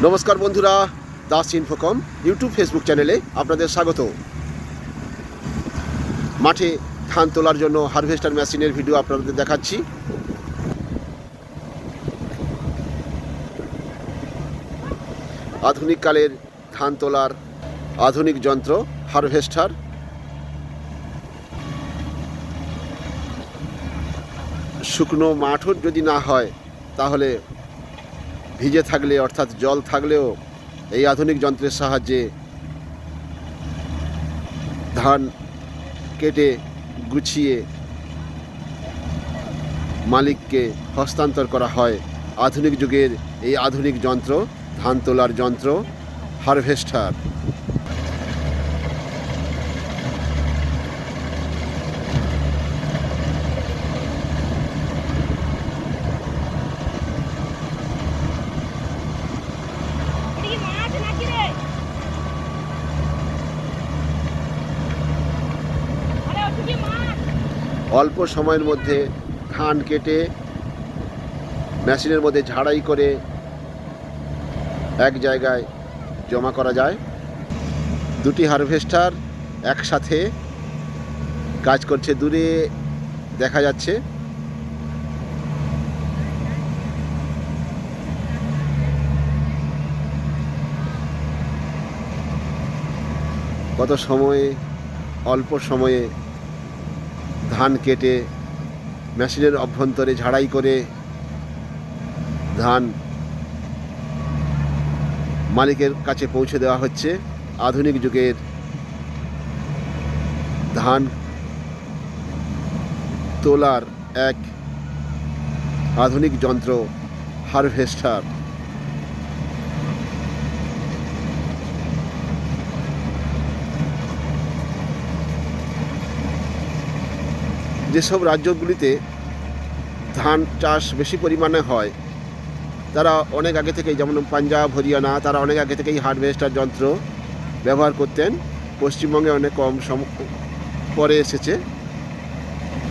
নমস্কার বন্ধুরা, Das infocom YouTube Facebook চ্যানেলে আপনাদের স্বাগত। মাঠে ধান তোলার জন্য হারভেস্টার মেশিনের ভিডিও আপনাদের দেখাচ্ছি। আধুনিক কালের ধান তোলার আধুনিক যন্ত্র হারভেস্টার। শুকনো মাঠও যদি না হয় তাহলে ভিজে থাকলে অর্থাৎ জল থাকলেও এই আধুনিক যন্ত্রের সাহায্যে ধান কেটে গুছিয়ে মালিককে হস্তান্তর করা হয়। আধুনিক যুগের এই আধুনিক যন্ত্র, ধান তোলার যন্ত্র হারভেস্টার। অল্প সময়ের মধ্যে ধান কেটে মেশিনের মধ্যে ঝাড়াই করে এক জায়গায় জমা করা যায়। দুটি হারভেস্টার একসাথে কাজ করছে, দূরে দেখা যাচ্ছে। কত সময়ে, অল্প সময়ে ধান কেটে মেশিনের অভ্যন্তরে ঝাড়াই করে ধান মালিকের কাছে পৌঁছে দেওয়া হচ্ছে। আধুনিক যুগের ধান তোলার এক আধুনিক যন্ত্র হারভেস্টার। যেসব রাজ্যগুলিতে ধান চাষ বেশি পরিমাণে হয় তারা অনেক আগে থেকেই, যেমন পাঞ্জাব, হরিয়ানা, তারা অনেক আগে থেকেই হারভেস্টার যন্ত্র ব্যবহার করতেন। পশ্চিমবঙ্গে অনেক কম পরে এসেছে।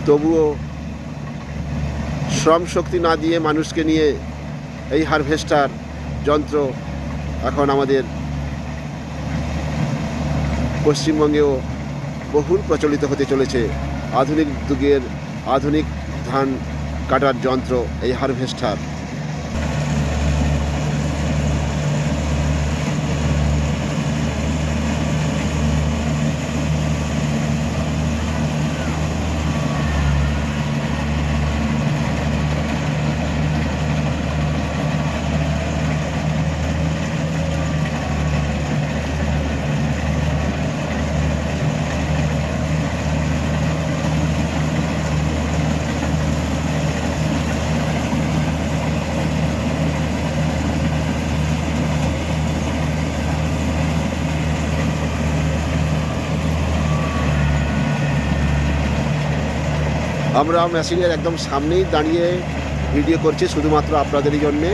তবুও শ্রম শক্তি না দিয়ে মানুষকে নিয়ে এই হারভেস্টার যন্ত্র এখন আমাদের পশ্চিমবঙ্গেও বহুল প্রচলিত হতে চলেছে। আধুনিক যুগের আধুনিক ধান কাটার যন্ত্র এই হারভেস্টার। আমরা মেশিনের একদম সামনেই দাঁড়িয়ে ভিডিও করছি শুধুমাত্র আপনাদেরই জন্যে।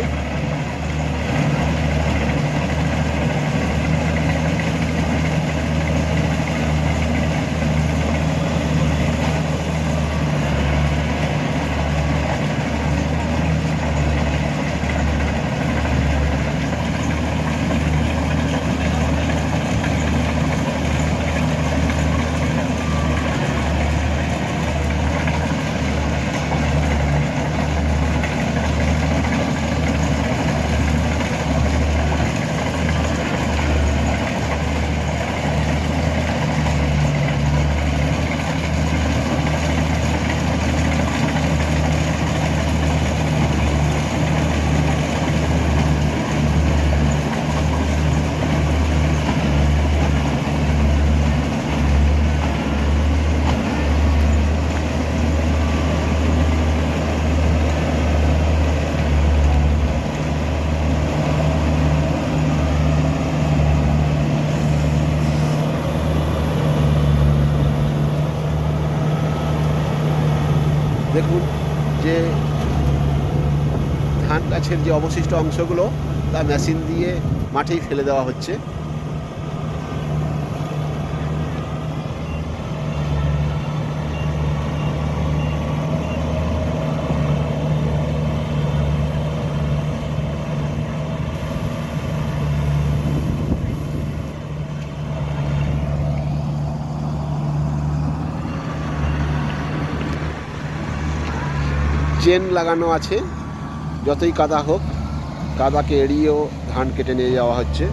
দেখুন যে ধান গাছের যে অবশিষ্ট অংশগুলো তা মেশিন দিয়ে মাঠেই ফেলে দেওয়া হচ্ছে। চেন লাগানো আছে, যতই কাদা হোক কাদাকে এড়িয়েও ধান কেটে নিয়ে যাওয়া হচ্ছে।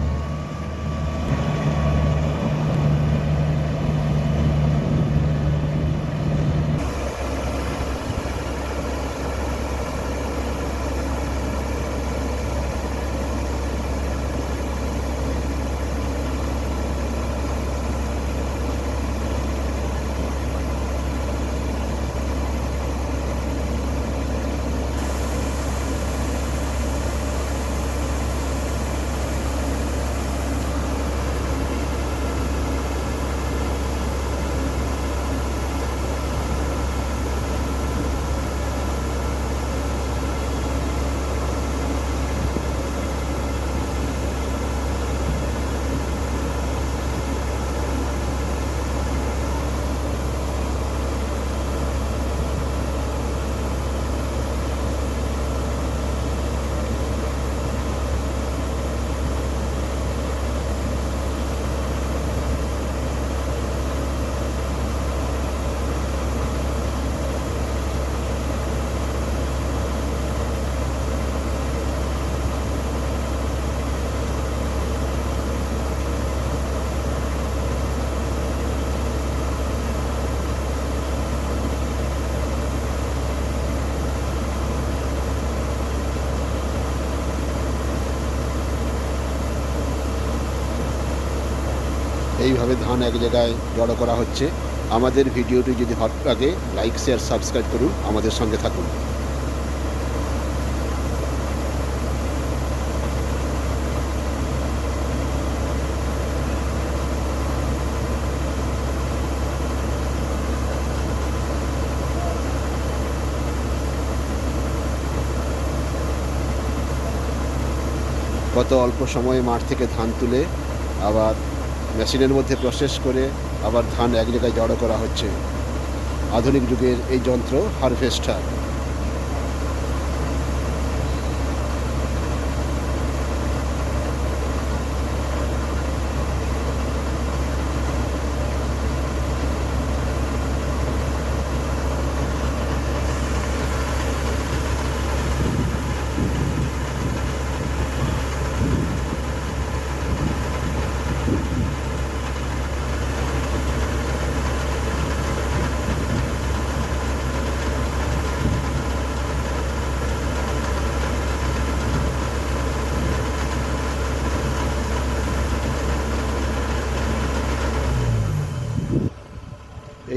এইভাবে ধান এক জায়গায় জড়ো করা হচ্ছে। আমাদের ভিডিওটি যদি ভালো লাগে লাইক শেয়ার সাবস্ক্রাইব করুন, আমাদের সঙ্গে থাকুন। কত অল্প সময়ে মাঠ থেকে ধান তুলে আবার মেশিনের মধ্যে প্রসেস করে আবার ধান এক জায়গায় জড়ো করা হচ্ছে। আধুনিক যুগের এই যন্ত্র হারভেস্টার।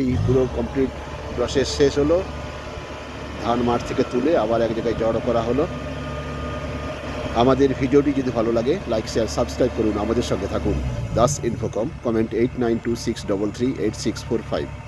এই পুরো কমপ্লিট প্রসেস শেষ হলো। ধান মাঠ থেকে তুলে আবার এক জায়গায় জড়ো করা হলো। আমাদের ভিডিওটি যদি ভালো লাগে লাইক শেয়ার সাবস্ক্রাইব করুন, আমাদের সঙ্গে থাকুন। Das Infocom, comment 8926338645।